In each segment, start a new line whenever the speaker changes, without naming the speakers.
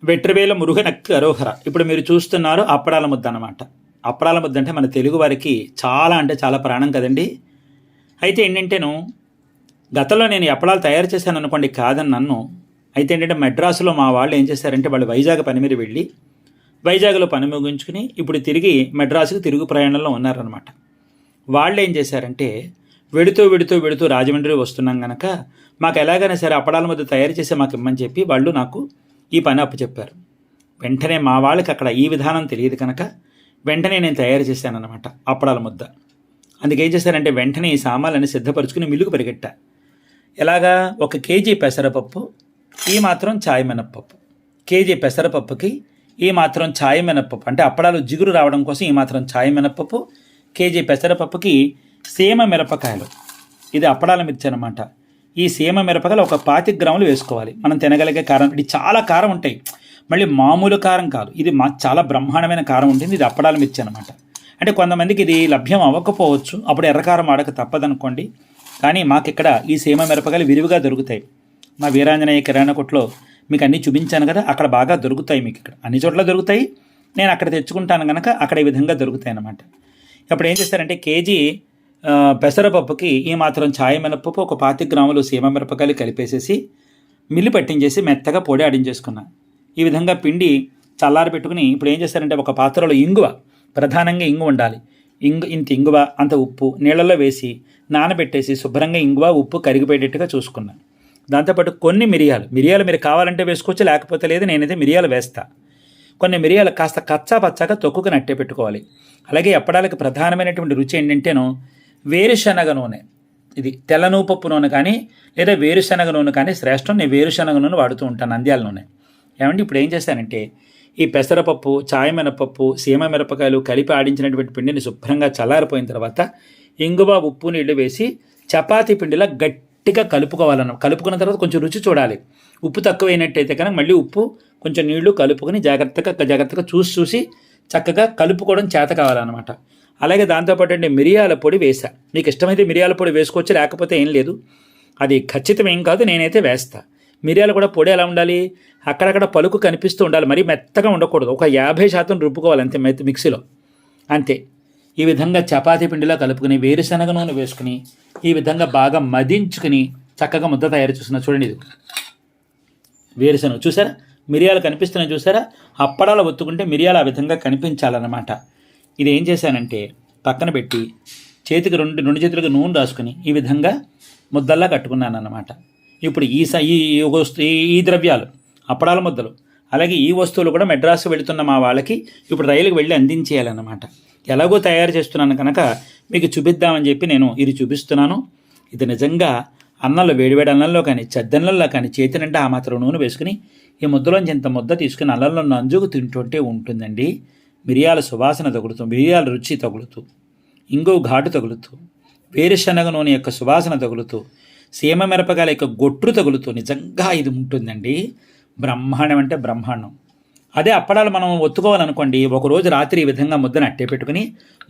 వెట్రివేల మురుగనక్కి అరోహర. ఇప్పుడు మీరు చూస్తున్నారు అప్పడాల ముద్ద అన్నమాట. అప్పడాల ముద్ద అంటే మన తెలుగు వారికి చాలా అంటే చాలా ప్రాణం కదండి. అయితే ఏంటంటేను గతంలో నేను అప్పడాలు తయారు చేశాను అనుకోండి, కాదని నన్ను. అయితే ఏంటంటే మెడ్రాసులో మా వాళ్ళు ఏం చేశారంటే వాళ్ళు వైజాగ్ పని మీద వెళ్ళి వైజాగ్లో పని ముగించుకుని ఇప్పుడు తిరిగి మెడ్రాసుకు తిరుగు ప్రయాణంలో ఉన్నారనమాట. వాళ్ళు ఏం చేశారంటే వెడుతూ రాజమండ్రి వస్తున్నాం కనుక మాకు ఎలాగైనా సరే అప్పడాల ముద్ద తయారు చేసి మాకు ఇమ్మని చెప్పి వాళ్ళు నాకు ఈ పని అప్పచెప్పారు. వెంటనే మా వాళ్ళకి అక్కడ ఈ విధానం తెలియదు కనుక వెంటనే నేను తయారు చేశానన్నమాట అప్పడాల ముద్ద. అందుకేం చేశారంటే వెంటనే ఈ సామాన్లని సిద్ధపరుచుకుని మిల్లుకు పరిగెట్టా. ఎలాగా 1 కేజీ పెసరపప్పు, ఈ మాత్రం చాయ్ మినప్పప్పు. కేజీ పెసరపప్పుకి ఈ మాత్రం చాయ్ మినప్పప్పు, అంటే అప్పడాలు జిగురు రావడం కోసం ఈ మాత్రం చాయ్ మినప్పప్పు, కేజీ పెసరపప్పుకి సీమ మిరపకాయలు, ఇది అప్పడాల మిర్చి అనమాట. ఈ సీమ మిరపకాయలు ఒక 25 గ్రాములు వేసుకోవాలి. మనం తినగలిగే కారం. ఇది చాలా కారం ఉంటాయి, మళ్ళీ మామూలు కారం కాదు, ఇది చాలా బ్రహ్మాండమైన కారం ఉంటుంది. ఇది అప్పడాల మిర్చి అనమాట. అంటే కొంతమందికి ఇది లభ్యం అవ్వకపోవచ్చు, అప్పుడు ఎర్రకారం వాడక తప్పదనుకోండి. కానీ మాకు ఇక్కడ ఈ సీమ మిరపకాయలు విరివిగా దొరుకుతాయి. మా వీరాంజనేయ కిరాణా కొట్లో మీకు అన్నీ చూపించాను కదా, అక్కడ బాగా దొరుకుతాయి. మీకు ఇక్కడ అన్ని చోట్ల దొరుకుతాయి, నేను అక్కడ తెచ్చుకుంటాను కనుక అక్కడ ఈ విధంగా దొరుకుతాయి అన్నమాట. అప్పుడు ఏం చేస్తారంటే కేజీ పెసరపప్పుకి ఈ మాత్రం ఛాయ్ మినపప్పు, ఒక 25 గ్రాములు సీమ మిరపకాయలు కలిపేసేసి మిల్లు పట్టించేసి మెత్తగా పొడి ఆడించేసుకున్నాను. ఈ విధంగా పిండి చల్లారి పెట్టుకుని ఇప్పుడు ఏం చేస్తారంటే ఒక పాత్రలో ఇంగువ, ప్రధానంగా ఇంగు ఉండాలి. ఇంత ఇంగువ అంత ఉప్పు నీళ్ళల్లో వేసి నానబెట్టేసి శుభ్రంగా ఇంగువ ఉప్పు కరిగిపోయేటట్టుగా చూసుకున్నాను. దాంతోపాటు కొన్ని మిరియాలు మీరు కావాలంటే వేసుకోవచ్చు, లేకపోతే లేదు. నేనైతే మిరియాలు వేస్తా. కొన్ని మిరియాలు కాస్త కచ్చా పచ్చాగా తొక్కుకు నట్టే పెట్టుకోవాలి. అలాగే అప్పడాలకి ప్రధానమైనటువంటి రుచి ఏంటంటేనో వేరుశనగ నూనె, ఇది తెల్లనూపప్పు నూనె కానీ లేదా వేరుశనగ నూనె కానీ శ్రేష్టం. నేను వేరుశనగ నూనె వాడుతూ ఉంటాను, నంద్యాల నూనె. ఏమంటే ఇప్పుడు ఏం చేస్తానంటే ఈ పెసరపప్పు, చాయ్ మినపప్పు, సీమ మిరపకాయలు కలిపి ఆడించినటువంటి పిండిని శుభ్రంగా చల్లారిపోయిన తర్వాత ఇంగువ ఉప్పు నీళ్లు వేసి చపాతీ పిండిలా గట్టిగా కలుపుకున్న తర్వాత కొంచెం రుచి చూడాలి. ఉప్పు తక్కువైనట్టయితే కనుక మళ్ళీ ఉప్పు కొంచెం నీళ్లు కలుపుకొని జాగ్రత్తగా చూసి చక్కగా కలుపుకోవడం చేత కావాలన్నమాట. అలాగే దాంతోపాటు అంటే మిరియాల పొడి వేసా. మీకు ఇష్టమైతే మిరియాల పొడి వేసుకోవచ్చు, లేకపోతే ఏం లేదు. అది ఖచ్చితం ఏం కాదు, నేనైతే వేస్తా. మిరియాలు కూడా పొడి ఎలా ఉండాలి, అక్కడక్కడ పలుకు కనిపిస్తూ ఉండాలి, మరీ మెత్తగా ఉండకూడదు. ఒక 50% రుబ్బుకోవాలి అంతే మిక్సీలో, అంతే. ఈ విధంగా చపాతీ పిండిలో కలుపుకుని వేరుశనగ నూనె వేసుకుని ఈ విధంగా బాగా మదించుకుని చక్కగా ముద్ద తయారు చేస్తున్నా. చూడండి, ఇది వేరుశనగ చూసారా, మిరియాలు కనిపిస్తున్నాయి చూసారా. అప్పడాలు ఒత్తుకుంటే మిరియాలు ఆ విధంగా కనిపించాలన్నమాట. ఇది ఏం చేశానంటే పక్కన పెట్టి చేతికి రెండు చేతులకు నూనె రాసుకుని ఈ విధంగా ముద్దల్లా కట్టుకున్నాను అన్నమాట. ఇప్పుడు ఈ ద్రవ్యాలు అప్పడాల ముద్దలు, అలాగే ఈ వస్తువులు కూడా మెడ్రాసు వెళుతున్న మా వాళ్ళకి ఇప్పుడు రైలుకి వెళ్ళి అందించేయాలన్నమాట. ఎలాగో తయారు చేస్తున్నాను కనుక మీకు చూపిద్దామని చెప్పి నేను ఇది చూపిస్తున్నాను. ఇది నిజంగా అన్నంలో వేడివేడి అన్నంలో కానీ చెద్దన్నంలో కానీ చేతి నిండా ఆ మాత్రం నూనె వేసుకుని ఈ ముద్దలోంచి ఇంత ముద్ద తీసుకుని అన్నంలో నంజుకు తింటుంటే ఉంటుందండి. మిరియాల సువాసన తగులుతూ, మిరియాల రుచి తగులుతూ, ఇంకో ఘాటు తగులుతూ, వేరుశనగ నూనె యొక్క సువాసన తగులుతూ, సీమ మిరపకాయల యొక్క గొట్టు తగులుతూ నిజంగా ఇది ఉంటుందండి. బ్రహ్మాండం అంటే బ్రహ్మాండం. అదే అప్పడాలు మనం ఒత్తుకోవాలనుకోండి, ఒకరోజు రాత్రి ఈ విధంగా ముద్దను అట్టే పెట్టుకుని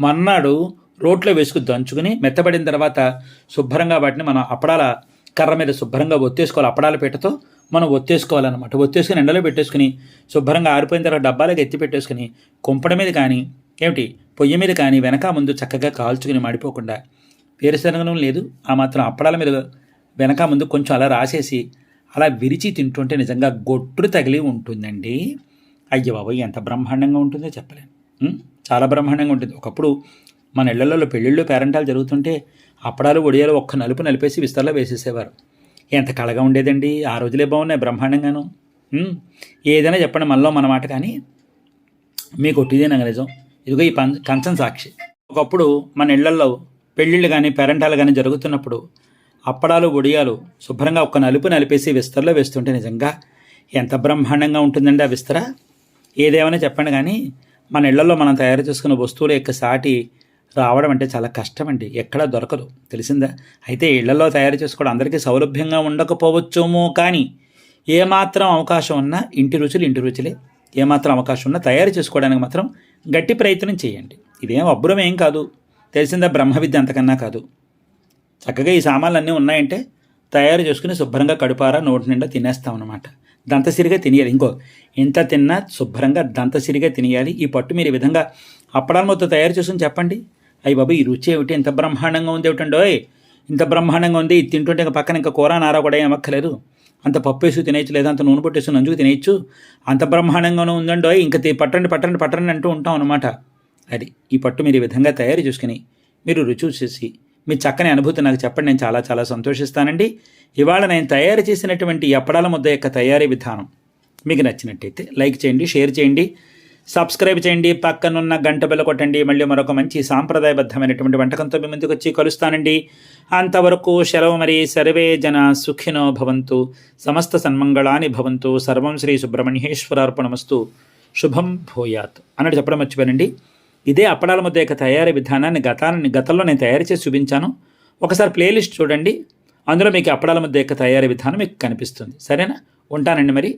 మర్నాడు రోట్లో వేసుకుని దంచుకుని మెత్తబడిన తర్వాత శుభ్రంగా వాటిని మనం అప్పడాల కర్ర మీద శుభ్రంగా ఒత్తేసుకోవాలి. అప్పడాల పీటతో మనం ఒత్తేసుకోవాలన్నమాట. ఒత్తేసుకుని ఎండలో పెట్టేసుకుని శుభ్రంగా ఆరిపోయిన తర్వాత డబ్బాలకు ఎత్తి పెట్టేసుకుని కుంపడ మీద కానీ పొయ్యి మీద కానీ వెనక ముందు చక్కగా కాల్చుకుని మాడిపోకుండా వేరుశనగ నూనె లేదు ఆ మాత్రం అప్పడాల మీద వెనక ముందు కొంచెం అలా రాసేసి అలా విరిచి తింటుంటే నిజంగా గొట్టు తగిలి ఉంటుందండి. అయ్య బాబోయ్, ఎంత బ్రహ్మాండంగా ఉంటుందో చెప్పలేను. చాలా బ్రహ్మాండంగా ఉంటుంది. ఒకప్పుడు మన ఇళ్లలో పెళ్ళిళ్ళు పేరెంటాలు జరుగుతుంటే అప్పడాలు ఒడియాలు ఒక్క నలుపు నలిపేసి విస్తరలో వేసేసేవారు. ఎంత కళగా ఉండేదండి. ఆ రోజులే బాగున్నాయి బ్రహ్మాండంగాను. ఏదైనా చెప్పండి మనలో మన మాట, కానీ మీకు ఒట్టిదేనా నిజం. ఇదిగో ఈ కంచం సాక్షి. ఒకప్పుడు మన ఇళ్లలో పెళ్ళిళ్ళు కానీ పేరెంటాలు కానీ జరుగుతున్నప్పుడు అప్పడాలు ఒడియాలు శుభ్రంగా ఒక్క నలుపు నలిపేసి విస్తరలో వేస్తుంటే నిజంగా ఎంత బ్రహ్మాండంగా ఉంటుందండి ఆ విస్తర. ఏదేమైనా చెప్పండి, కానీ మన ఇళ్లలో మనం తయారు చేసుకున్న వస్తువుల యొక్క సాటి రావడం అంటే చాలా కష్టం అండి, ఎక్కడా దొరకదు, తెలిసిందా. అయితే ఇళ్లలో తయారు చేసుకోవడం అందరికీ సౌలభ్యంగా ఉండకపోవచ్చేమో, కానీ ఏమాత్రం అవకాశం ఉన్నా ఇంటి రుచులే. ఏమాత్రం అవకాశం ఉన్నా తయారు చేసుకోవడానికి మాత్రం గట్టి ప్రయత్నం చేయండి. ఇదేం అబ్బురం ఏం కాదు, తెలిసిందా, బ్రహ్మ విద్య అంతకన్నా కాదు. చక్కగా ఈ సామాన్లు అన్నీ ఉన్నాయంటే తయారు చేసుకుని శుభ్రంగా కడుపారా నోటి నిండా తినేస్తాం అన్నమాట. దంతసిరిగా తినేయాలి. ఇంకో ఎంత తిన్నా శుభ్రంగా దంతసిరిగా తినేయాలి. ఈ పట్టు మీరు ఈ విధంగా అప్పడాల మొత్తం తయారు చేసుకుని చెప్పండి. అయ్యి బాబు ఈ రుచి ఏమిటి, ఇంత బ్రహ్మాండంగా ఉంది ఏమిటండోయ్, ఇంత బ్రహ్మాండంగా ఉంది, ఇది తింటుంటే ఇంకా పక్కన ఇంకా కూర నారా కూడా ఏమక్కలేదు, అంత పప్పు వేసి తినేయచ్చు, లేదా అంత నూనె పొట్టేసి నంజుకు తినేయచ్చు, అంత బ్రహ్మాండంగానూ ఉందండోయ్, ఇంకా పట్టండి పట్టండి పట్టండి అంటూ ఉంటాం అనమాట. అది ఈ పట్టు మీరు ఈ విధంగా తయారు చేసుకుని మీరు రుచి చూసి మీ చక్కని అనుభూతి నాకు చెప్పండి. నేను చాలా చాలా సంతోషిస్తానండి. ఇవాళ నేను తయారు చేసినటువంటి ఈ అప్పడాల ముద్ద యొక్క తయారీ విధానం మీకు నచ్చినట్టయితే లైక్ చేయండి, షేర్ చేయండి, సబ్స్క్రైబ్ చేయండి, పక్కనున్న గంట బెల్ల కొట్టండి. మళ్ళీ మరొక మంచి సాంప్రదాయబద్ధమైనటువంటి వంటకంతో మీ ముందుకు వచ్చి కలుస్తానండి. అంతవరకు సెలవు. మరి సర్వే జన సుఖినో భవంతు, సమస్త సన్మంగళాని భవంతు, సర్వం శ్రీ సుబ్రహ్మణ్యేశ్వరార్పణమస్తు, శుభం భూయాత్ అన్నట్టు చెప్పడం మర్చిపోయానండి. ఇదే అప్పడాల ముద్ద యొక్క తయారీ విధానాన్ని గతంలో నేను తయారు చేసి చూపించాను. ఒకసారి ప్లేలిస్ట్ చూడండి, అందులో మీకు అప్పడాల ముద్ద యొక్క తయారీ విధానం మీకు కనిపిస్తుంది. సరేనా? ఉంటానండి మరి.